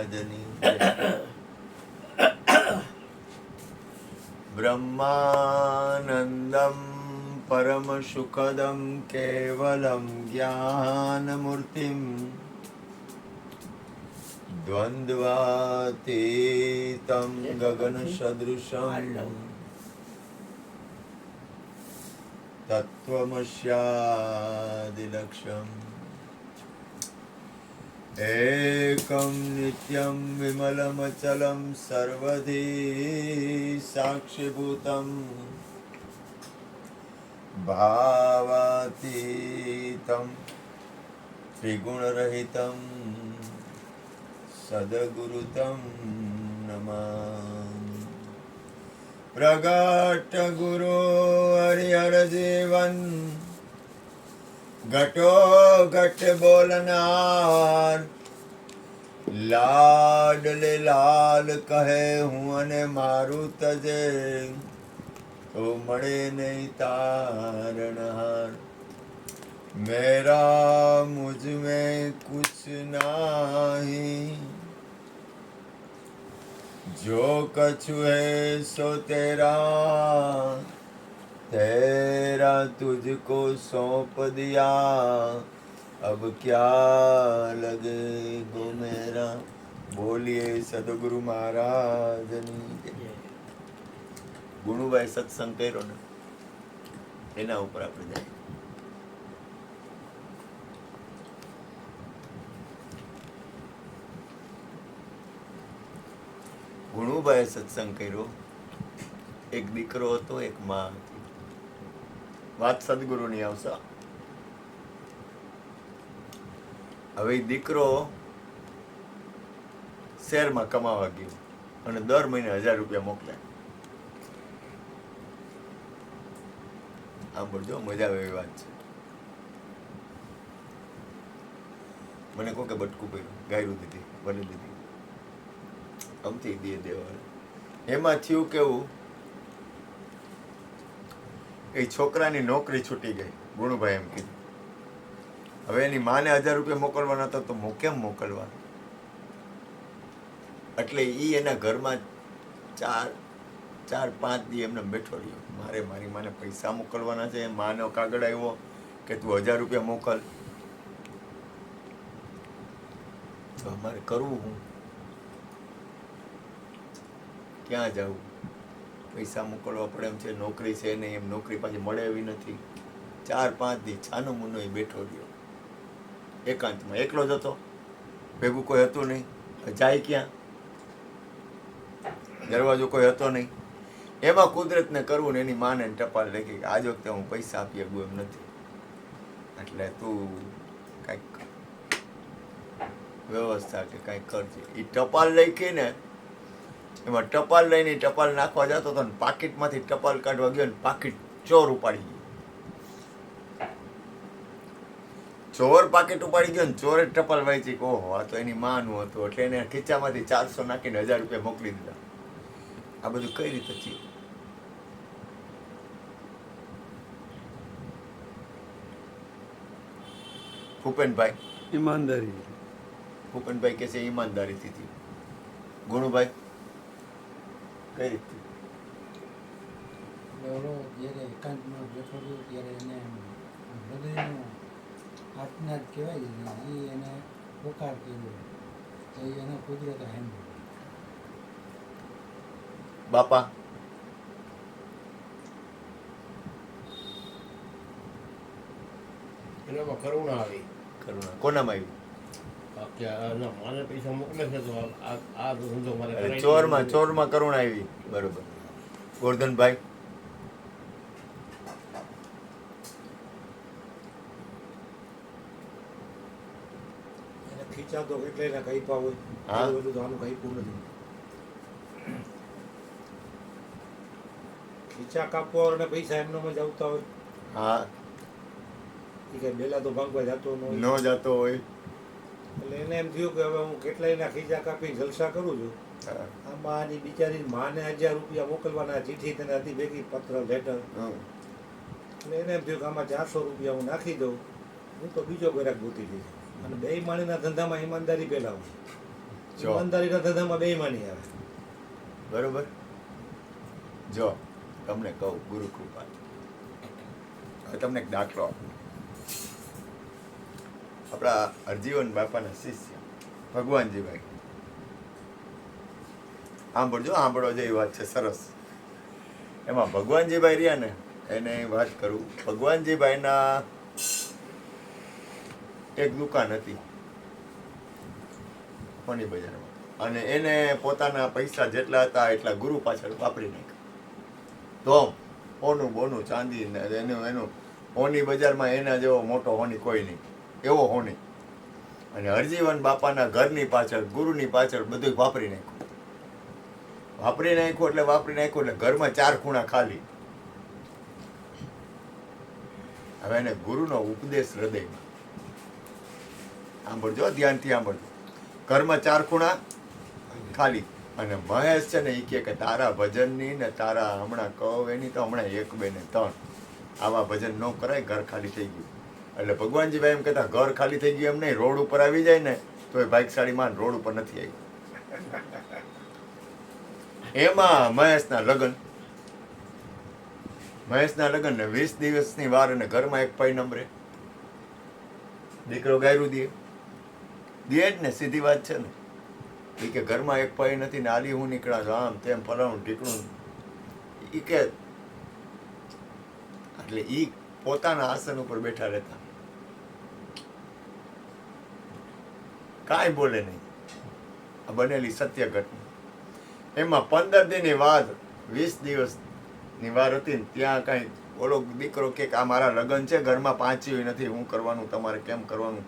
મહારાજની બ્રહ્માનંદમ પરમ સુખદમ કેવલમ જ્ઞાનમૂર્તિમ દ્વંદ્વાતીતમ ગગન સદૃશમ તત્વમસ્યાદિલક્ષ્યમ એકમ નિત્યમ વિમલમચલમ સર્વધી સાક્ષીભૂતમ ભાવાતીતમ ત્રિગુણરહિતમ સદગુરુતમ નમામિ. પ્રગટ ગુરુ હરિહર જીવન ઘટો ઘટ બોલનાર લાડલે લાલ કહે હું અને મારું તજે તો મળે નહીં તારણહાર. મેરા મુझ में कुछ नहीं जो कछु है सो तेरा तेरा तुझको सौंप दिया अब क्या लगे गो मेरा. બોલીએ સદગુરુ મહારાજની. ગુણુભાઈ સત્સંગ કર્યો ને એના ઉપર આપણે જાય. ગુણુભાઈ સત્સંગ કર્યો. એક દીકરો હતો, એક માં હતી. વાત સદગુરુની આવશે. હવે દીકરો શહેરમાં કમાવા ગયો અને દર મહિને 1000 રૂપિયા મોકલે. સાંભળજો, મજા આવે એવી વાત છે. મને કહો કે બટકું પડ્યું, ગાયરું દીધી, ભલે દીધી, અમથી દે દેવા. એમાં થયું કેવું, એ છોકરાની નોકરી છૂટી ગઈ. ગુણુભાઈ એમ કીધું. હવે એની માને 1000 રૂપિયા મોકલવાના હતા તો કેમ મોકલવા? એટલે એ એના ઘરમાં 4-5 દી એમને બેઠો રહ્યો. મારે મારી માને પૈસા મોકલવાના છે. માનો કાગળ આવ્યો કે તું 1000 રૂપિયા મોકલ. તો અમારે કરવું હું? ક્યાં જવું? પૈસા મોકલવા પડે એમ છે. નોકરી છે નહીં, એમ નોકરી પાછી મળે એવી નથી. 4-5 દી છાનો મુનો એ બેઠો રહ્યો એકાંતમાં. એકલો જ હતો, ભેગું કોઈ હતું નહીં. જાય ક્યાં? દરવાજો કોઈ હતો નહીં. એમાં કુદરતને કરવું ને એની માને ટપાલ લખી કે આજ વખતે હું પૈસા આપી શકું એમ નથી, એટલે તું કાંઈક વ્યવસ્થા કે કાંઈક કરજે. એ ટપાલ લખી ને એમાં ટપાલ લઈને ટપાલ નાખવા જતો હતો ને પાકીટમાંથી ટપાલ કાઢવા ગયો ને પાકીટ ચોર ઉપાડી ગયો. ચોર પાકીટ ઉપાડી ગયો ને ચોરે ટપાલ વાંચી કે ઓહો આ તો એની માનું હતું. એટલે એને ખીચામાંથી 400 નાખીને 1000 રૂપિયા મોકલી દીધા. આ બધું કઈ રીતે થયું? ભૂપેનભાઈ ઈમાનદારી. ભૂપેનભાઈ કહે છે ઈમાનદારીથી થયું. ગુણુભાઈ કઈ રીતે? જ્યારે એકાંતમાં બેઠો રહ્યો ત્યારે એને હૃદયનો આત્મા જ કહેવાય છે, એ એને પોકાર કર્યો, એ એનો કુદરત હેન્ડ. બાપા એનામાં કરુણા આવી. કરુણા કોનામાં કે માને પૈસા મોકલે છે તો આ ધંધો મારે આવી? ચોરમાં કરુણા આવી. બરોબર. ગોરધનભાઈ ખીચા તો એટલે એના કાપ્યા હોય. હા. બધું તો આનું કાપ્યું નથી. ખીચા કાપવા અને પૈસા એમનો જ આવતા હોય. હા એ કઈ બેલા તો ભાગવા જતો ન હોય. ન જતો હોય. એટલે એને એમ થયું કે હવે હું કેટલાય ના ખીચા કાપી જલસા કરું છું. હા. આમાં આની બિચારી માને 1000 રૂપિયા મોકલવાના, ચીઠી તેને હતી ભેગી, પત્ર લેટર. હમ. એટલે એને એમ થયું કે આમાં 400 રૂપિયા હું નાખી દઉં, હું તો બીજો ગ્રાહક ગોતી લઈશ. અને બે માણીના ધંધામાં ઈમાનદારી પહેલા હોય. જો ઈમાનદારીના ધંધામાં બેઈમાની આવે. બરોબર. જો તમને કહું ગુરુ કૃપા, હવે તમને એક દાખલો આપું. આપણા હરજીવન બાપાના શિષ્ય ભગવાનજીભાઈ, સાંભળો જેવી વાત છે, સરસ. એમાં ભગવાનજીભાઈ રહ્યા ને, એને વાત કરું. ભગવાનજીભાઈના એક દુકાન હતી ફની બજારમાં, અને એને પોતાના પૈસા જેટલા હતા એટલા ગુરુ પાછળ વાપરી નાખ્યા. તો હોનું બોનું ચાંદી એનું હોની બજારમાં એના જેવો મોટો હોની કોઈ નહીં, એવો હોની. અને હરજીવન બાપાના ઘરની પાછળ, ગુરુની પાછળ બધું વાપરી નાખ્યું એટલે ઘરમાં 4 ખૂણા ખાલી. હવે એને ગુરુનો ઉપદેશ હૃદયમાં સાંભળજો, ધ્યાનથી સાંભળજો. ઘરમાં 4 ખૂણા ખાલી. અને મહેશ છે ને એ કે તારા ભજનની ને તારા હમણાં કહો એની તો હમણાં 1, 2 ને 3 આવા ભજન ન કરાય, ઘર ખાલી થઈ ગયું. એટલે ભગવાનજીભાઈ એમ કહેતા ઘર ખાલી થઈ ગયું એમ નહીં, રોડ ઉપર આવી જાય ને તો એ ભાગ્યશાળી માન રોડ ઉપર નથી આવ્યું. એમાં મહેશના લગ્ન ને 20 દિવસની વાર, અને ઘરમાં એક પૈ નંબરે દીકરો ગાયરું દે જ ને, સીધી વાત છે ને. એ કે ઘરમાં એક પૈ નથી ને આલી હું નીકળા છું, આમ તેમ ફલાણું ઢીકણું. એ કે એટલે ઈ પોતાના આસન ઉપર બેઠા રહેતા, કાંઈ બોલે નહીં. આ બનેલી સત્ય ઘટના. એમાં 15 દિનની વાત, 20 દિવસની વાર હતી ને ત્યાં કાંઈ ઓલો દીકરો કે આ મારા લગ્ન છે, ઘરમાં પાંચીય નથી, હું કરવાનું, તમારે કેમ કરવાનું?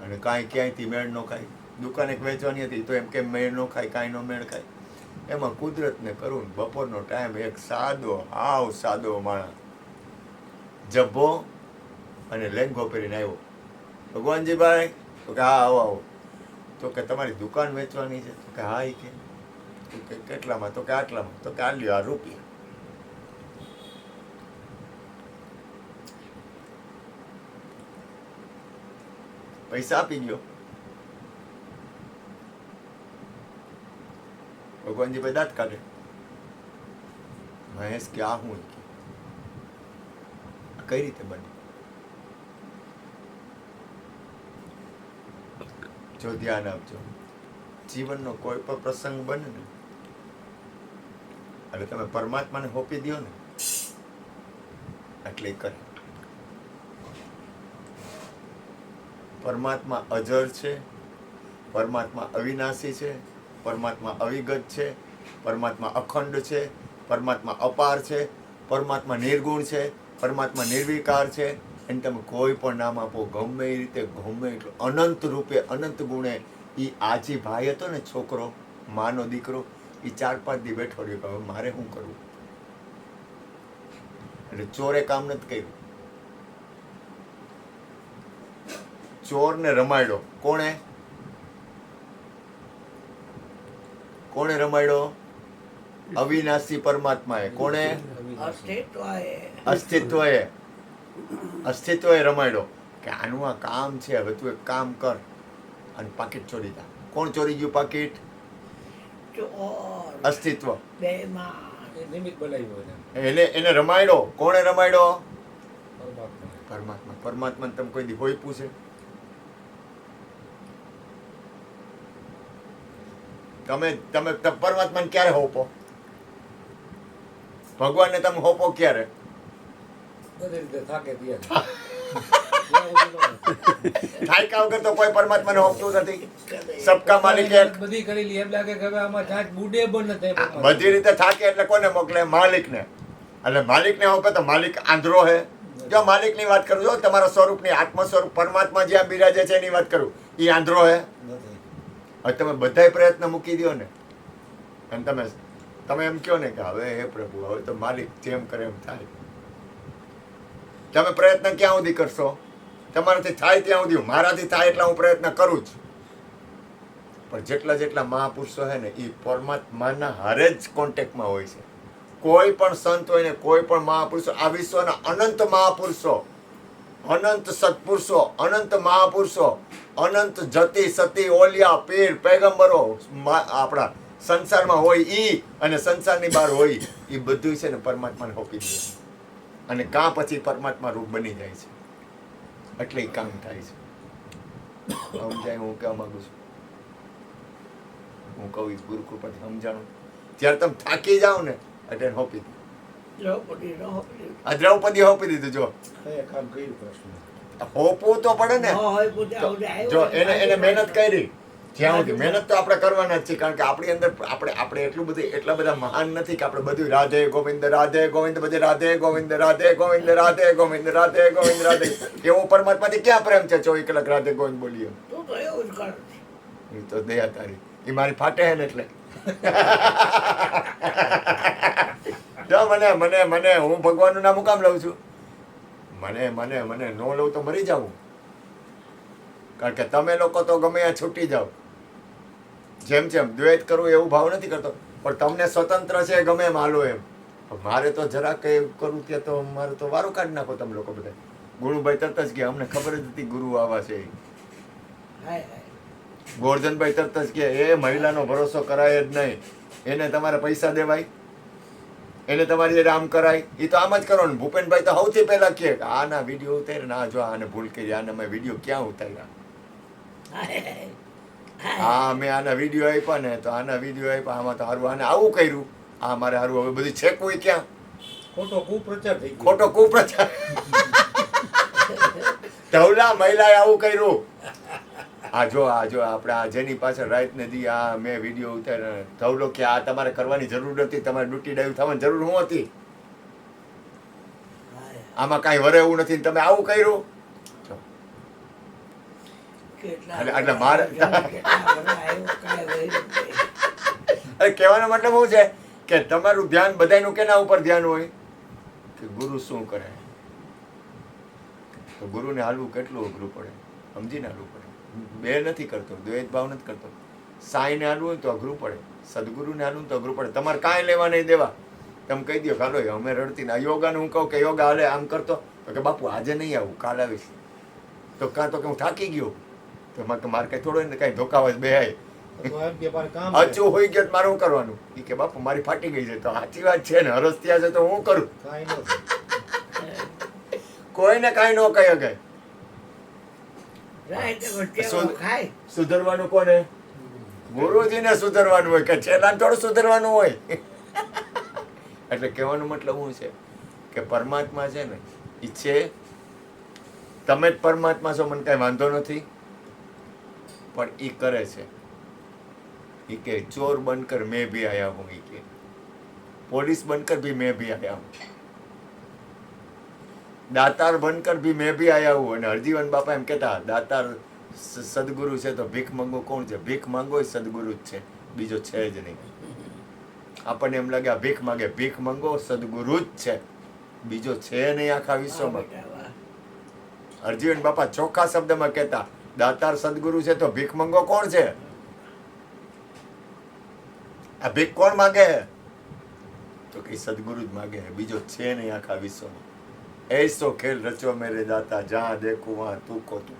અને કાંઈ ક્યાંયથી મેળ ન ખાય. દુકાન એક વેચવાની હતી તો એમ કેમ મેળ ન ખાય, કાંઈ ન મેળ ખાય. એમાં કુદરતને કરું, બપોરનો ટાઈમ, એક હાવ સાદો માણસ જબ્બો અને લેંઘો પહેરીને આવ્યો. ભગવાનજીભાઈ? તો કે હા આવો. તો કે તમારી દુકાન વેચવાની છે? તો કે હા. એ કે કેટલામાં? તો કે આટલામાં. તો કે આ લ્યો, આ રૂપિયા. પૈસા આપી ગયો. ભગવાનજીભાઈ દાંત કાઢે. મહેશ કે આ હું કઈ રીતે બને? જો ધ્યાન આપજો, જીવનનો કોઈ પણ પ્રસંગ બને ને એટલે તમે પરમાત્માને સોંપી દો ને એટલે કરે. પરમાત્મા અજર છે, પરમાત્મા અવિનાશી છે, પરમાત્મા અવિગત છે, પરમાત્મા અખંડ છે, પરમાત્મા અપાર છે, પરમાત્મા નિર્ગુણ છે, પરમાત્મા નિર્વિકાર છે. એને તમે કોઈ પણ નામ આપો, ગમે એ રીતે, ગમે એટલું અનંત રૂપે, અનંત ગુણે. એ આજી ભાઈ હતો ને, છોકરો, માનો દીકરો, એ 4-5 દી બેઠો રહ્યો કે હવે મારે શું કરવું. એટલે ચોરે કામ નથી કર્યું. ચોરને રમાડ્યો. કોણે રમાડ્યો? અવિનાશી પરમાત્માએ. કોણે? અસ્તિત્વએ રમાડ્યો કે આનું આ કામ છે, હવે તું એક કામ કર અને પાકીટ ચોરી જા. કોણ ચોરી ગયું પાકીટ? અસ્તિત્વ. નિમિત્ત બનાવ્યું એને રમાડ્યો. કોણે રમાડ્યો? પરમાત્મા. પરમાત્માને તમે કોઈ દી હોય પૂછે? તમે પરમાત્માને ક્યારે હોપો? ભગવાનને તમે હોપો ક્યારે? બધી રીતે થાકે ત્યાં થાક્યા વગર તો કોઈ પરમાત્માને હોપતું નથી. સબકા માલિક એક. બધી કરેલી એમ લાગે કે હવે આમાં જાત બુડે પણ નથી. બધી રીતે થાકે એટલે કોને મોકલે? માલિકને. એટલે માલિકને હોપે તો માલિક આંધળો હે? જો માલિકની વાત કરું, જો તમારા સ્વરૂપની, આત્મ સ્વરૂપ પરમાત્મા જ્યાં બિરાજે છે એની વાત કરું, એ આંધળો હે? હવે તમે બધાય પ્રયત્ન મૂકી દો ને અને તમે એમ કહો ને કે હવે હે પ્રભુ, હવે તો માલિક જેમ કરે એમ થાય. તમે પ્રયત્ન ક્યાં સુધી કરશો? તમારાથી થાય ત્યાં સુધી. મારાથી થાય એટલા હું પ્રયત્ન કરું જ. પણ જેટલા મહાપુરુષો છે ને એ પરમાત્માના હારે જ કોન્ટેક્ટમાં હોય છે. કોઈ પણ સંત હોય ને, કોઈ પણ મહાપુરુષો, આ વિશ્વના અનંત મહાપુરુષો, અનંત સત્પુરુષો, અનંત મહાપુરુષો અનંત જતી સતી ઓલિયા પીર પૈગંબરો આપણા સંસારમાં હોય ઈ અને સંસારની બહાર હોય એ બધું છે ને પરમાત્માને સોંપી દે અને કાં પછી પરમાત્મા રૂપ બની જાય છે એટલે ઈ કામ થાય છે. સમજાય હું કહેવા માંગુ છું? હું કહું ગુરુ કૃપાથી સમજાણું. જ્યારે તમે થાકી જાઓ ને એટલે સોંપી દો. આ દ્રૌપદી સોંપી દીધું. જો કયા કામ કર્યું પ્રશ્ન હોપવું તો પડે ને. જો એને મહેનત કરી જ્યાં સુધી મહેનત તો આપણે કરવાના જ છે કારણ કે આપણી અંદર આપણે એટલા બધા મહાન નથી કે આપણે બધું રાધે ગોવિંદ બધે રાધે ગોવિંદ રાધે ગોવિંદ રાધે ગોવિંદ રાધે ગોવિંદ રાધે એવો પરમાત્માથી ક્યાં પ્રેમ છે 24 કલાક રાધે ગોવિંદ બોલીએ? એ તો દયા તારી એ મારી ફાટે હે ને એટલે જો મને હું ભગવાનનું નામ કામ લઉં છું? મને નો લઉં તો મરી જાઉં. કારણ કે તમે લોકો તો ગમે ત્યાં છૂટી જાઓ. જેમ દ્વૈત કરવું એવું ભાવ નથી કરતો પણ તમને સ્વતંત્ર છે ગમે એમ હાલો એમ. મારે તો જરાક કઈ કરવું ત્યાં તો મારે તો વારું કાઢી નાખો તમે લોકો બધા. ગુરુભાઈ તરત જ કે અમને ખબર જ હતી ગુરુ આવા છે. ગોરધનભાઈ તરત જ કે એ મહિલાનો ભરોસો કરાય જ નહીં, એને તમારે પૈસા દેવાય, એને તમારી આમ કરાય. એ તો આમ જ કરો ને. ભૂપેનભાઈ તો સૌથી પહેલા કહે કે આના વિડીયો ઉતારે ના જો આને ભૂલ કરી આને મેં વિડીયો ક્યાં ઉતાર્યા. હા મેં આના વિડીયો આપ્યા ને તો આના વિડીયો આપ્યા આમાં તો હારું આને આવું કર્યું આ મારે હારું હવે બધું છેકવું ક્યાં? ખોટો કુપ્રચાર થઈ ગયો. ખોટો કુપ્રચાર. ધવલા મહિલાએ આવું કર્યું. આ જો આપણે આ જેની પાછળ રાત ને દી આ મેં વિડીયો ઉતાર્યા ધવલો કે આ તમારે કરવાની જરૂર નથી, તમારે ડ્યુટી ડાઈવ થવાની જરૂર શું હતી? આમાં કાંઈ વરે એવું નથી તમે આવું કર્યું. એટલે મારે કહેવાનો મતલબ શું છે કે તમારું ધ્યાન બધાનું કેના ઉપર ધ્યાન હોય કે ગુરુ શું કરે. તો ગુરુને હાલવું કેટલું અઘરું પડે, સમજીને હાલવું પડે. બે નથી કરતો, દ્વૈત ભાવ નથી કરતો. સાંઈને હાલવું હોય તો અઘરું પડે, સદગુરુને હાલવું તો અઘરું પડે. તમારે કાંઈ લેવા નહીં દેવા. તમે કહી દો હાલો અમે રડતી ના યોગાનું હું કહું કે યોગા હાલે આમ કરતો તો કે બાપુ આજે નહીં આવું કાલ આવીશ. તો કાં તો કે હું થાકી ગયો તો મારે કઈ થોડો ને કઈ ધોકાવાજ બેહાય અચું હોય ગયો મારે શું કરવાનું? એ કે બાપુ મારી ફાટી ગઈ છે. તો સાચી વાત છે ને, હરસ થયા છે તો હું કરું? કોઈને કાંઈ ન કહી શકે. સુધરવાનું કોને? ગુરુજીને સુધરવાનું હોય કે છેલ્લા થોડું સુધરવાનું હોય. એટલે કહેવાનો મતલબ શું છે કે પરમાત્મા છે ને એ છે. તમે જ પરમાત્મા છો મને કાંઈ વાંધો નથી પણ એ કરે છે. એ કે ચોર બનકર મેં ભી આયા હું. એ કે પોલીસ બનકર ભી મેં ભી આયા હું, દાતાર બનકર ભી મેં ભી આયા હું. અને હરજીવન બાપા એમ કહેતા દાતાર સદગુરુ છે તો ભીખ માંગો કોણ છે? ભીખ માંગો એ સદગુરુ જ છે, બીજો છે જ નહીં. આપણને એમ લાગે આ ભીખ માંગે, ભીખ માંગો સદગુરુ જ છે, બીજો છે નહીં આખા વિશ્વમાં. હરજીવન બાપા ચોખ્ખા શબ્દમાં કહેતા દાતાર સદગુરુ છે તો ભીખ માંગો કોણ છે? આ ભીખ કોણ માગે? તો કે સદગુરુ જ માગે, બીજો છે નહીં આખા વિશ્વમાં. એસો ખેલ રચો મેરે દાતા જ્યાં દેખું વહાં તું કો તું.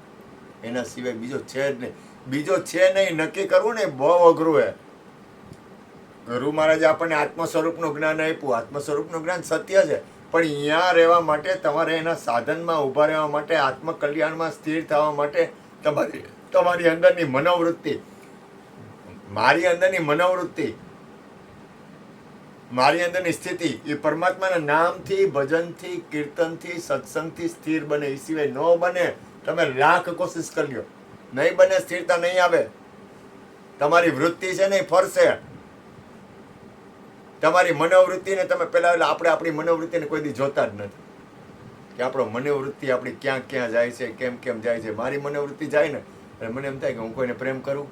એના સિવાય બીજો છે જ નહીં. બીજો છે નહીં નક્કી કરવું ને બહુ અઘરું હે. ગુરુ મહારાજે આપણને આત્મ સ્વરૂપનું જ્ઞાન આપ્યું. આત્મ સ્વરૂપનું જ્ઞાન સત્ય છે પણ અહીંયા રહેવા માટે તમારે એના સાધનમાં ઊભા રહેવા માટે આત્મકલ્યાણમાં સ્થિર થવા માટે તમારી અંદરની મનોવૃત્તિ, મારી અંદરની મનોવૃત્તિ, મારી અંદરની સ્થિતિ એ પરમાત્માના નામથી, ભજનથી, કીર્તનથી, સત્સંગથી સ્થિર બને. એ સિવાય ન બને. તમે લાખ કોશિશ કરી લો નહીં બને, સ્થિરતા નહીં આવે. તમારી વૃત્તિ છે ને એ ફરશે. તમારી મનોવૃત્તિને તમે પેલા આપણે આપણી મનોવૃત્તિને કોઈ દી જોતા જ નથી કે આપણો મનોવૃત્તિ આપણી ક્યાં ક્યાં જાય છે, કેમ કેમ જાય છે. મારી મનોવૃત્તિ જાય ને એટલે મને એમ થાય કે હું કોઈને પ્રેમ કરું,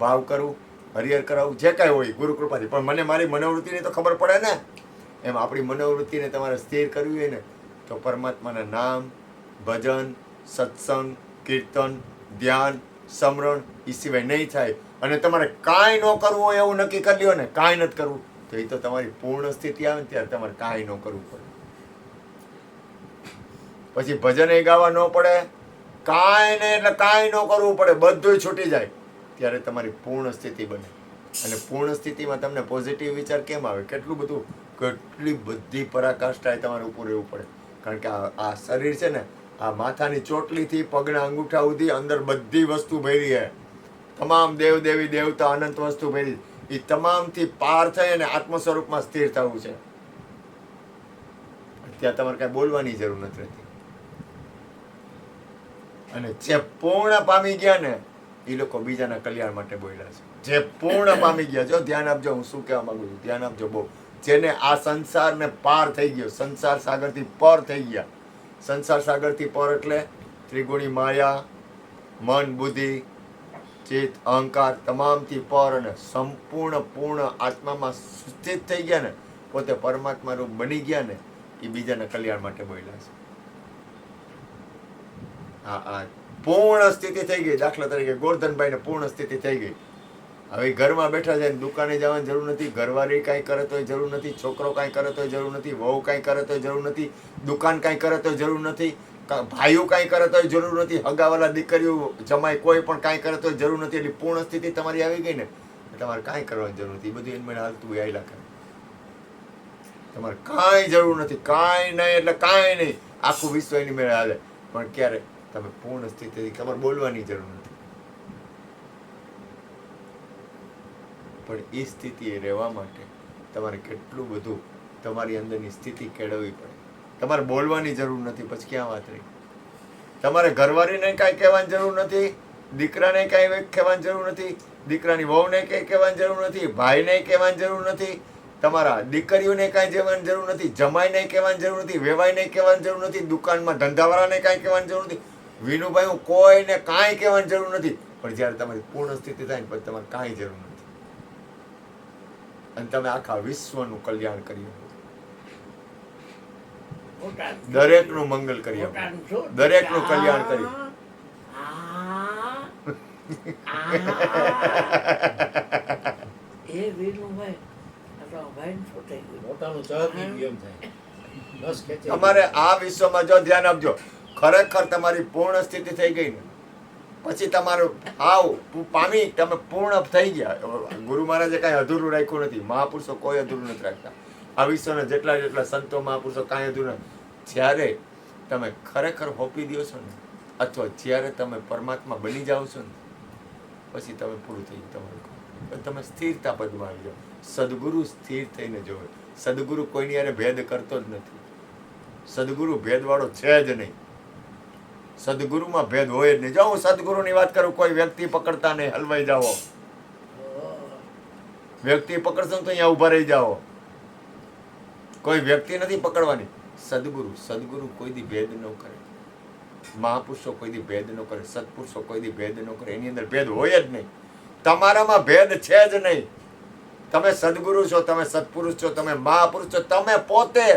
ભાવ કરું, હરિહર કરાવું, જે કાંઈ હોય ગુરુ કૃપાથી. પણ મને મારી મનોવૃત્તિની તો ખબર પડે ને. એમ આપણી મનોવૃત્તિને તમારે સ્થિર કરવી હોય ને તો પરમાત્માના નામ, ભજન, સત્સંગ, કીર્તન, ધ્યાન, સમરણ એ સિવાય નહીં થાય. અને તમારે કાંઈ ન કરવું હોય એવું નક્કી કરી લ્યો ને, કાંઈ નથી કરવું તો એ તો તમારી પૂર્ણ સ્થિતિ આવે ને ત્યારે તમારે કાંઈ ન કરવું પડે. પછી ભજન એ ગાવા ન પડે, કાંઈ નહીં એટલે કાંઈ ન કરવું પડે, બધું છૂટી જાય, ત્યારે તમારી પૂર્ણ સ્થિતિ બને. અને પૂર્ણ સ્થિતિમાં તમને પોઝિટિવ વિચાર કેમ આવે? કેટલી બધી પરાકાષ્ઠાએ તમારે ઉપર રહેવું પડે. કારણ કે આ શરીર છે ને, આ માથાની ચોટલીથી પગના અંગૂઠા સુધી અંદર બધી વસ્તુ ભરી છે. તમામ દેવ દેવી દેવતા અનંત વસ્તુ ભરી, એ તમામથી પાર થઈ અને આત્મ સ્વરૂપમાં સ્થિર થવું છે. ત્યાં તમારે કાંઈ બોલવાની જરૂર નથી રહેતી. અને જે પૂર્ણ પામી ગયા ને, એ લોકો બીજાના કલ્યાણ માટે બોલ્યા છે. જે પૂર્ણ પામી ગયા, જો ધ્યાન આપજો, હું શું કહેવા માંગુ છું, ધ્યાન આપજો બહુ. જેને આ સંસારને પાર થઈ ગયો, સંસાર સાગરથી પર થઈ ગયા. સંસાર સાગરથી પર એટલે ત્રિગુણી માયા, મન, બુદ્ધિ, ચિત્ત, અહંકાર તમામથી પર અને સંપૂર્ણ પૂર્ણ આત્મામાં સ્થિત થઈ ગયા ને, પોતે પરમાત્મા રૂપ બની ગયા ને, એ બીજાના કલ્યાણ માટે બોલ્યા છે. આ પૂર્ણ સ્થિતિ થઈ ગઈ. દાખલા તરીકે ગોરધનભાઈને પૂર્ણ સ્થિતિ થઈ ગઈ. હવે ઘરમાં બેઠા છે, દુકાને જવાની જરૂર નથી, ઘરવાળી કાંઈ કરે તોય જરૂર નથી, છોકરો કાંઈ કરે તોય જરૂર નથી, વહુ કાંઈ કરે તોય જરૂર નથી, દુકાન કાંઈ કરે તોય જરૂર નથી, ભાઈઓ કાંઈ કરે તોય જરૂર નથી, હગાવાલા દીકરીઓ જમાઈ કોઈ પણ કાંઈ કરે તોય જરૂર નથી. એટલે પૂર્ણ સ્થિતિ તમારી આવી ગઈ ને, તમારે કાંઈ કરવાની જરૂર નથી. બધું એને મને હાલતું આયલા કરે. તમારે કાંઈ જરૂર નથી, કાંઈ નહીં એટલે કાંઈ નહીં. આખું વિશ્વ એની મેળે હાલે. પણ ક્યારે? તમે પૂર્ણ સ્થિતિથી, તમારે બોલવાની જરૂર નથી. પણ એ સ્થિતિએ રહેવા માટે તમારે કેટલું બધું તમારી અંદરની સ્થિતિ કેળવવી પડે. તમારે બોલવાની જરૂર નથી, પછી ક્યાં વાત રહી? તમારે ઘરવાળીને કાંઈ કહેવાની જરૂર નથી, દીકરાને કાંઈ કહેવાની જરૂર નથી, દીકરાની વહુને કંઈ કહેવાની જરૂર નથી, ભાઈને કહેવાની જરૂર નથી, તમારા દીકરીઓને કાંઈ કહેવાની જરૂર નથી, જમાઈને કહેવાની જરૂર નથી, વેવાઈને કહેવાની જરૂર નથી, દુકાનમાં ધંધાવાળાને કાંઈ કહેવાની જરૂર નથી, વિનુભાઈ હું કોઈને કાંઈ કહેવાની જરૂર નથી. પણ જ્યારે તમારી પૂર્ણ સ્થિતિ થાય ને, પછી તમારે કાંઈ જરૂર નથી. અને તમે આખા વિશ્વનું કલ્યાણ કરી શકો, દરેકનું મંગલ કરી શકો, દરેકનું કલ્યાણ કરી. મોટાનું ચહકી ગયું એમ થાય. નસ ખેંચે. તમારે આ વિશ્વમાં જો ધ્યાન આપજો, ખરેખર તમારી પૂર્ણ સ્થિતિ થઈ ગઈ ને, પછી તમારું પામી, તમે પૂર્ણ થઈ ગયા. ગુરુ મહારાજે કાંઈ અધૂરું રાખ્યું નથી. મહાપુરુષો કોઈ અધૂરું નથી રાખતા. આ વિશ્વના જેટલા સંતો મહાપુરુષો કાંઈ અધૂરું નથી. જ્યારે તમે ખરેખર હોપી દો છો ને, અથવા જ્યારે તમે પરમાત્મા બની જાઓ છો ને, પછી તમે પૂરું થઈ ગયું તમારું. તમે સ્થિરતા પદમાં આવી જાઓ. સદગુરુ સ્થિર થઈને જોવે. સદગુરુ કોઈની યારે ભેદ કરતો જ નથી. સદગુરુ ભેદવાળો છે જ નહીં. સદગુરુમાં ભેદ હોય જ નહીં. જો હું સદગુરુની વાત કરું, કોઈ વ્યક્તિ પકડતા નહીં, હલવાઈ જાઓ. વ્યક્તિ પકડશો તો અહીંયા ઉભા રહી જાઓ. કોઈ વ્યક્તિ નથી પકડવાની. સદગુરુ કોઈ દી ભેદ ન કરે. મહાપુરુષો કોઈ દી ભેદ ન કરે. સત્પુરુષો કોઈ દી ભેદ ન કરે. એની અંદર ભેદ હોય જ નહીં. તમારામાં ભેદ છે જ નહીં. તમે સદગુરુ છો, તમે સત્પુરુષ છો, તમે મહાપુરુષ છો, તમે પોતે.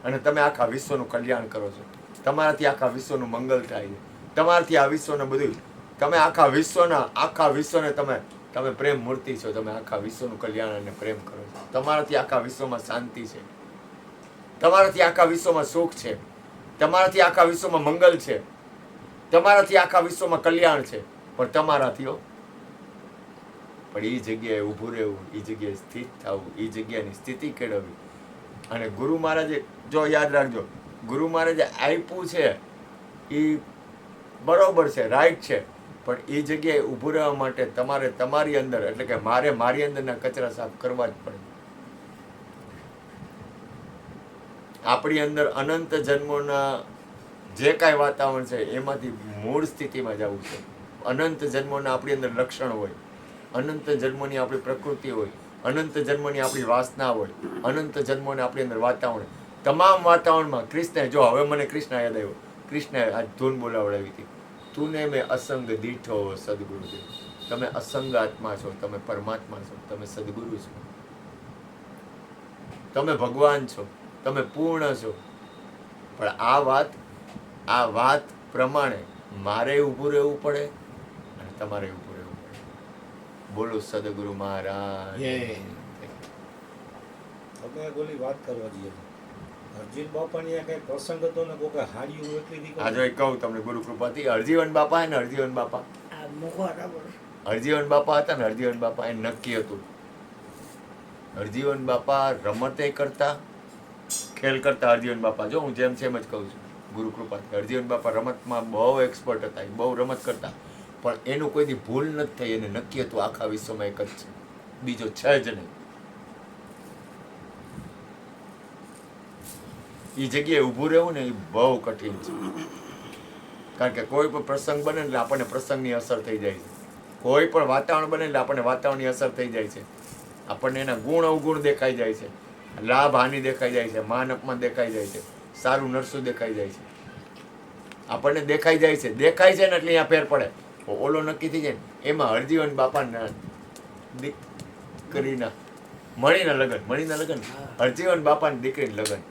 અને તમે આખા વિશ્વનું કલ્યાણ કરો છો. તમારાથી આખા વિશ્વનું મંગલ થાય છે. તમારાથી આ વિશ્વને બધું, તમે આખા વિશ્વને તમે પ્રેમ મૂર્તિ છો. તમે આખા વિશ્વનું કલ્યાણ અને પ્રેમ કરો છો. તમારાથી આખા વિશ્વમાં શાંતિ છે. તમારાથી આખા વિશ્વમાં સુખ છે. તમારાથી આખા વિશ્વમાં મંગલ છે. તમારાથી આખા વિશ્વમાં કલ્યાણ છે. પણ તમારાથી પણ એ જગ્યાએ ઊભું રહેવું, એ જગ્યાએ સ્થિત થવું, એ જગ્યાની સ્થિતિ કેળવવી. અને ગુરુ મહારાજે, જો યાદ રાખજો, ગુરુ મહારાજે આપ્યું છે એ બરોબર છે, રાઈટ છે. પણ એ જગ્યાએ ઊભું રહેવા માટે તમારે તમારી અંદર, એટલે કે મારે મારી અંદરના કચરા સાફ કરવા જ પડે. આપણી અંદર અનંત જન્મોના જે કાંઈ વાતાવરણ છે એમાંથી મૂળ સ્થિતિમાં જવું છે. અનંત જન્મોના આપણી અંદર લક્ષણ હોય, અનંત જન્મોની આપણી પ્રકૃતિ હોય, અનંત જન્મોની આપણી વાસના હોય, અનંત જન્મોને આપણી અંદર વાતાવરણ. તમામ વાતાવરણમાં કૃષ્ણ, જો હવે મને કૃષ્ણ યાદ આવ્યો, કૃષ્ણએ આ ધૂન બોલાવડાવી હતી, તુને મેં અસંગ દીઠો સદગુરુદેવ. તમે અસંગ આત્મા છો, તમે પરમાત્મા છો, તમે સદગુરુ છો, તમે ભગવાન છો, તમે પૂર્ણ છો. પણ આ વાત પ્રમાણે મારે ઊભું રહેવું પડે અને તમારે ઊભું રહેવું પડે. બોલો સદગુરુ મહારાજ. તમે બોલી વાત કરવા દઈએ. હરજીન બાપાની આ કઈ પ્રસંગ હતો ને કોઈ હાડિયું એટલી દી આ જો એક કહું તમને ગુરુ કૃપાથી હરજીવન બાપા હે ને હરજીવન બાપા આ મુખવાટા બોલ હરજીવન બાપા હતા ને હરજીવન બાપા એ નક્કી હતું હરજીવન બાપા રમતે કરતા ખેલ કરતા હરજીવન બાપા જો હું જેમ છે એમ જ કહું છું ગુરુ કૃપાથી હરજીવન બાપા રમતમાં બહુ એક્સપર્ટ હતા બહુ રમત કરતા પણ એનું કોઈ દી ભૂલ નથી થઈ એને નક્કી હતું આખા વિશ્વમાં એક જ છે બીજો છે જ નહીં એ જગ્યાએ ઊભું રહેવું ને એ બહુ કઠિન છે કારણ કે કોઈ પણ પ્રસંગ બને એટલે આપણને પ્રસંગની અસર થઈ જાય છે કોઈ પણ વાતાવરણ બને એટલે આપણને વાતાવરણની અસર થઈ જાય છે આપણને એના ગુણ અવગુણ દેખાઈ જાય છે લાભ હાનિ દેખાઈ જાય છે માન અપમાન દેખાઈ જાય છે સારું નરસું દેખાઈ જાય છે આપણને દેખાઈ જાય છે ને એટલે અહીંયા ફેર પડે ઓલો નક્કી થઈ જાય ને એમાં હરજીવન બાપાના દીકરીના મણીના લગ્ન હરજીવન બાપાની દીકરીના લગ્ન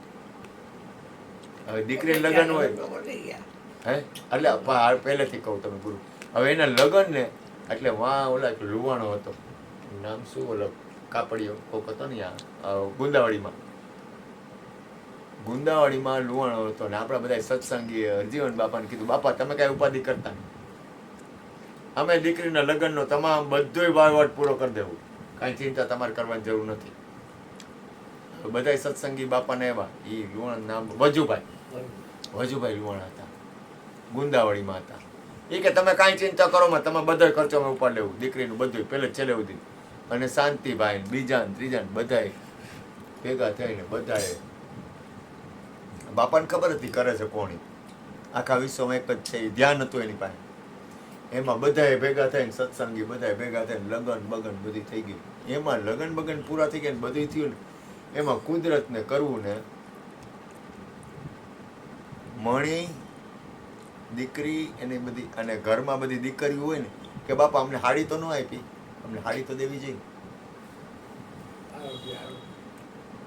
હવે દીકરીના લગ્ન હોય હે એટલે પહેલેથી કહું તમે ગુરુ હવે એના લગ્ન ને એટલે વાં ઓલા લુવાણો હતો નામ શું ઓલો કાપડિયો કોક હતો ને ગુંદાવાડીમાં લુવાણો હતો ને આપણા બધા સત્સંગીએ હરજીવન બાપાને કીધું બાપા તમે કાંઈ ઉપાધિ કરતા નહીં અમે દીકરીના લગ્નનો તમામ બધોય વહીવટ પૂરો કરી દેવું કાંઈ ચિંતા તમારે કરવાની જરૂર નથી બધા સત્સંગી બાપાને એવા એ લુવાણ નામ વજુભાઈ લુવાણા હતા ગુંદાવાડીમાં હતા એ કે તમે કાંઈ ચિંતા કરો માં તમે બધો ખર્ચો અમે ઉપાડ લેવું દીકરીનું બધું પહેલે છેલ્લે સુધી અને શાંતિભાઈ બીજા ત્રીજા બધાએ ભેગા થઈને બધાએ બાપાને ખબર હતી કરે છે કોણી આખા વિશ્વમાં એક જ છે એ ધ્યાન હતું એની પાસે એમાં બધાએ ભેગા થઈને સત્સંગી બધાએ ભેગા થઈને લગન બગન બધી થઈ ગઈ એમાં લગન બગન પૂરા થઈ ગયા ને બધું થયું ને એમાં કુદરતને કરવું ને મણી દીકરી એની બધી અને ઘરમાં બધી દીકરીઓ હોય ને કે બાપા અમને હાડી તો ન આપી અમને હાડી તો દેવી જોઈએ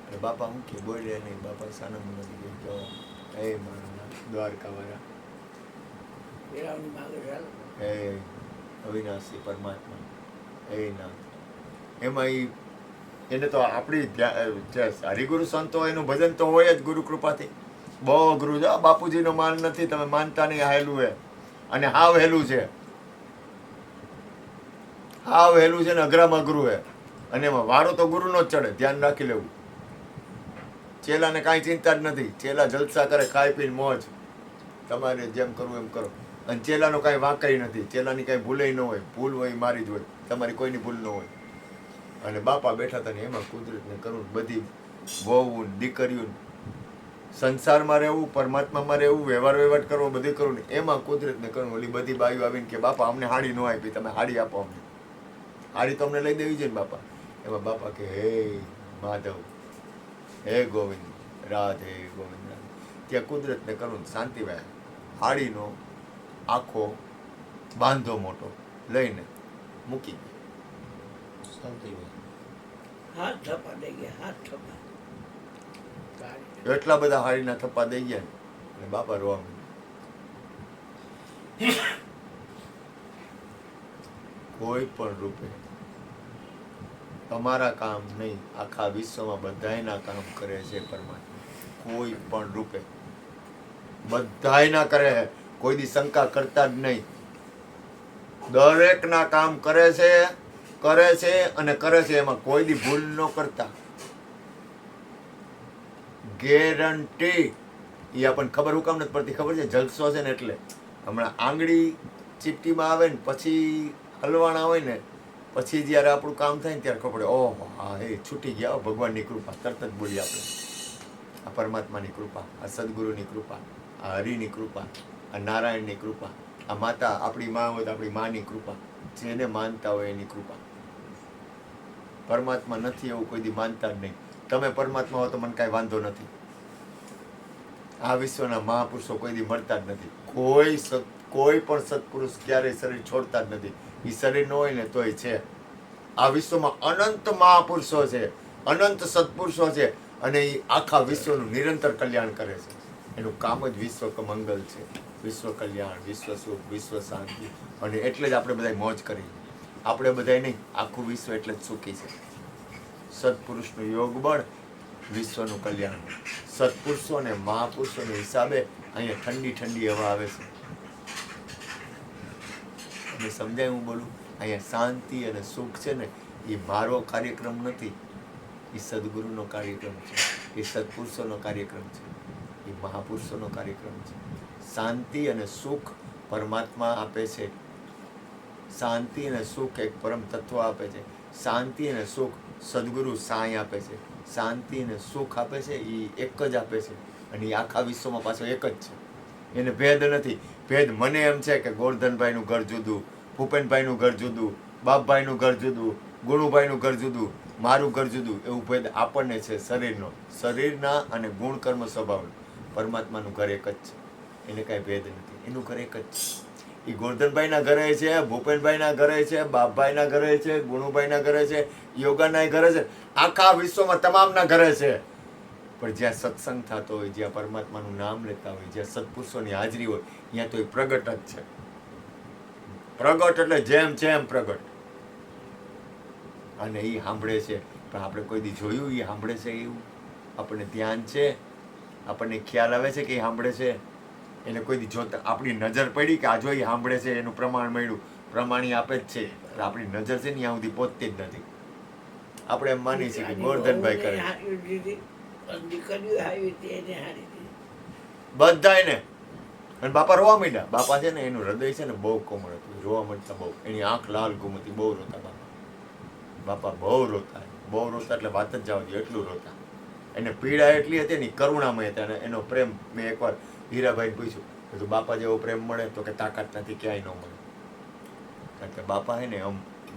અને બાપા હું કે બોલે નહીં બાપા સાના નથી કહો એ મારા દ્વારકાવાળા હે અવિનાશી પરમાત્મા એ ના એમાં એને તો આપણી હરિગુરુ સંતો એનું ભજન તો હોય જ ગુરુ કૃપાથી બહુ અઘરું છે બાપુજીનો માન નથી તમે માનતા નહીં હેલું હે અને હાવ હેલું છે ને અઘરામાં અઘરું હે અને એમાં વારો તો ગુરુનો જ ચડે ધ્યાન રાખી લેવું ચેલાને કાંઈ ચિંતા જ નથી ચેલા જલસા કરે ખાઈ પીને મોજ તમારે જેમ કરવું એમ કરો અને ચેલાનો કાંઈ વાંકાઈ નથી ચેલાની કાંઈ ભૂલે ન હોય ભૂલ હોય મારી જ હોય તમારી કોઈની ભૂલ ન હોય અને બાપા બેઠા હતા ને એમાં કુદરતને કરવું બધી વહુ દીકરીઓ સંસારમાં રહેવું પરમાત્મામાં રહેવું વ્યવહાર કરવો બધું કરવું ને એમાં કુદરતને કરવું ઓલી બધી બાઈઓ આવીને કે બાપા અમને હાડી ન આપી તમે હાડી આપો અમને હાડી તો અમને લઈ દેવી છે ને બાપા એમાં બાપા કે હે માધવ હે ગોવિંદ રાધે ગોવિંદ ત્યાં કુદરતને કરવું શાંતિ ભાઈ હાડીનો આખો બાંધો મોટો લઈને મૂકી એટલા બધા હાડીના થપ્પા દઈ ગયા અને બાપા રોવા કોઈ પણ રૂપે તમારા કામ નહીં આખા વિશ્વમાં બધાયના કામ કરે છે પરમાત્મા કોઈ પણ રૂપે બધાયના કરે છે કોઈ દી શંકા કરતા જ નહીં દરેકના કામ કરે છે અને કરે છે એમાં કોઈ દી ભૂલ ન કરતા ગેરંટી એ આપણને ખબર હું કામ નથી પડતી ખબર છે જલસો છે ને એટલે હમણાં આંગળી ચીપટીમાં આવે ને પછી હલવાણા હોય ને પછી જ્યારે આપણું કામ થાય ને ત્યારે ખબર પડે ઓહો હા એ છૂટી ગયા ભગવાનની કૃપા તરત જ બોલી આપણે આ પરમાત્માની કૃપા આ સદગુરુની કૃપા આ હરિની કૃપા આ નારાયણની કૃપા આ માતા આપણી માં હોય તો આપણી માની કૃપા જેને માનતા હોય એની કૃપા પરમાત્મા નથી એવું કોઈ દી માનતા જ નહીં તમે પરમાત્મા હો તો મને કાંઈ વાંધો નથી આ વિશ્વના મહાપુરુષો કોઈ દી મળતા જ નથી કોઈ પણ સત્પુરુષ ક્યારેય શરીર છોડતા જ નથી એ શરીર ન હોય ને તોય છે આ વિશ્વમાં અનંત મહાપુરુષો છે અનંત સત્પુરુષો છે અને એ આખા વિશ્વનું નિરંતર કલ્યાણ કરે છે એનું કામ જ વિશ્વ મંગલ છે વિશ્વ કલ્યાણ વિશ્વ સુખ વિશ્વ શાંતિ અને એટલે જ આપણે બધા મોજ કરી આપણે બધા નહીં આખું વિશ્વ એટલે જ સુખી છે સત્પુરુષનું યોગ બળ વિશ્વનું કલ્યાણ. સત્પુરુષો અને મહાપુરુષોના હિસાબે અહીંયા ઠંડી ઠંડી હવા આવે છે. અને સમજાય હું બોલું? અહીંયા શાંતિ અને સુખ છે ને, એ મારો કાર્યક્રમ નથી, એ સદગુરુનો કાર્યક્રમ છે, એ સત્પુરુષોનો કાર્યક્રમ છે, એ મહાપુરુષોનો કાર્યક્રમ છે. શાંતિ અને સુખ પરમાત્મા આપે છે. શાંતિ અને સુખ એક પરમ તત્વ આપે છે. શાંતિ અને સુખ સદગુરુ સાંઈ આપે છે. શાંતિ અને સુખ આપે છે, એ એક જ આપે છે. અને એ આખા વિશ્વમાં પાછો એક જ છે. એને ભેદ નથી. ભેદ મને એમ છે કે ગોરધનભાઈનું ઘર જુદું, ભૂપેનભાઈનું ઘર જુદું, બાપભાઈનું ઘર જુદું, ગુણુભાઈનું ઘર જુદું, મારું ઘર જુદું. એવું ભેદ આપણને છે શરીરનો, શરીરના અને ગુણ કર્મ સ્વભાવનો. પરમાત્માનું ઘર એક જ છે. એને કાંઈ ભેદ નથી. એનું ઘર એક જ છે. એ ગોરધનભાઈના ઘરે છે, ભૂપેનભાઈના ઘરે છે, બાપભાઈના ઘરે છે, ગુણુભાઈના ઘરે છે, યોગાના ઘરે છે, આખા વિશ્વમાં તમામના ઘરે છે. પણ જ્યાં સત્સંગ થતો હોય, જ્યાં પરમાત્માનું નામ લેતા હોય, જ્યાં સત્પુરુષોની હાજરી હોય, ત્યાં તો એ પ્રગટ જ છે. પ્રગટ એટલે જેમ જેમ પ્રગટ. અને એ સાંભળે છે, પણ આપણે કોઈ દી જોયું એ સાંભળે છે એવું? આપણને ધ્યાન છે? આપણને ખ્યાલ આવે છે કે એ સાંભળે છે? એને કોઈ દી જોતા આપણી નજર પડી કે આ જો એ સાંભળે છે, એનું પ્રમાણ મળ્યું, પ્રમાણી આપે જ છે, પણ આપણી નજર છે ને ત્યાં સુધી પહોંચતી જ નથી. આપણે એમ માની છીએ કે ગોરધનભાઈ કરે બધાયને. અને બાપા રોવા માંડ્યા. બાપા છે ને, એનું હૃદય છે ને બહુ કોમળ હતું, રોવા માંડતા બહુ. એની આંખ લાલ ઘૂમતી, બહુ રોતા બાપા. બાપા બહુ રોતા, બહુ રોતા એટલે વાત જ જવા દો, એટલું રોતા. એને પીડા એટલી હતી ને, કરુણામય હતા. અને એનો પ્રેમ મેં એકવાર હીરાભાઈને પૂછ્યું કે બાપા જેવો પ્રેમ મળે? તો કે તાકાત નથી, ક્યાંય ન મળે. કારણ કે બાપા હે ને,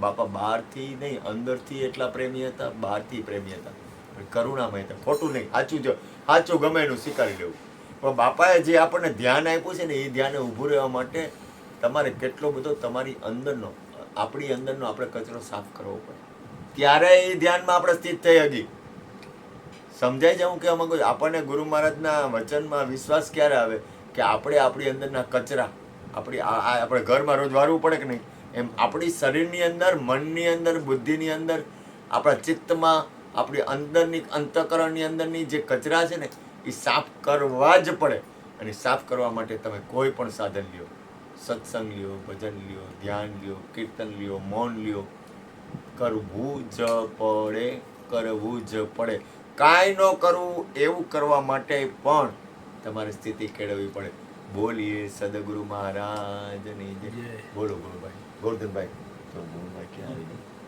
બાપા બહારથી નહીં, અંદરથી એટલા પ્રેમી હતા, બહારથી પ્રેમી હતા, કરુણામય હતા. ખોટું નહીં, સાચું જો સાચું ગમે એનું સ્વીકારી લેવું. પણ બાપાએ જે આપણને ધ્યાન આપ્યું છે ને, એ ધ્યાને ઊભું રહેવા માટે તમારે કેટલો બધો તમારી અંદરનો, આપણી અંદરનો આપણે કચરો સાફ કરવો પડે. ત્યારે એ ધ્યાનમાં આપણે સ્થિત થઈ હકી. સમજાય છે હું કહેવા માંગુ છું? આપણને ગુરુ મહારાજના વચનમાં વિશ્વાસ ક્યારે આવે કે આપણે આપણી અંદરના કચરા, આપણે ઘરમાં રોજ વારવું પડે કે નહીં, એમ આપણી શરીરની અંદર, મનની અંદર, બુદ્ધિની અંદર, આપણા ચિત્તમાં, આપણી અંદરની અંતઃકરણની અંદરની જે કચરા છે ને, એ સાફ કરવા જ પડે. અને સાફ કરવા માટે તમે કોઈ પણ સાધન લ્યો, સત્સંગ લ્યો, ભજન લ્યો, ધ્યાન લ્યો, કીર્તન લ્યો, મૌન લ્યો, કરવું જ પડે, કરવું જ પડે. કાંઈ ન કરવું એવું કરવા માટે પણ તમારે સ્થિતિ કેળવવી પડે. બોલીએ સદગુરુ મહારાજની જય. બોલો ગુરુભાઈ, ગોરધનભાઈ. તો ગુરુભાઈ ક્યાં આવી ગયા?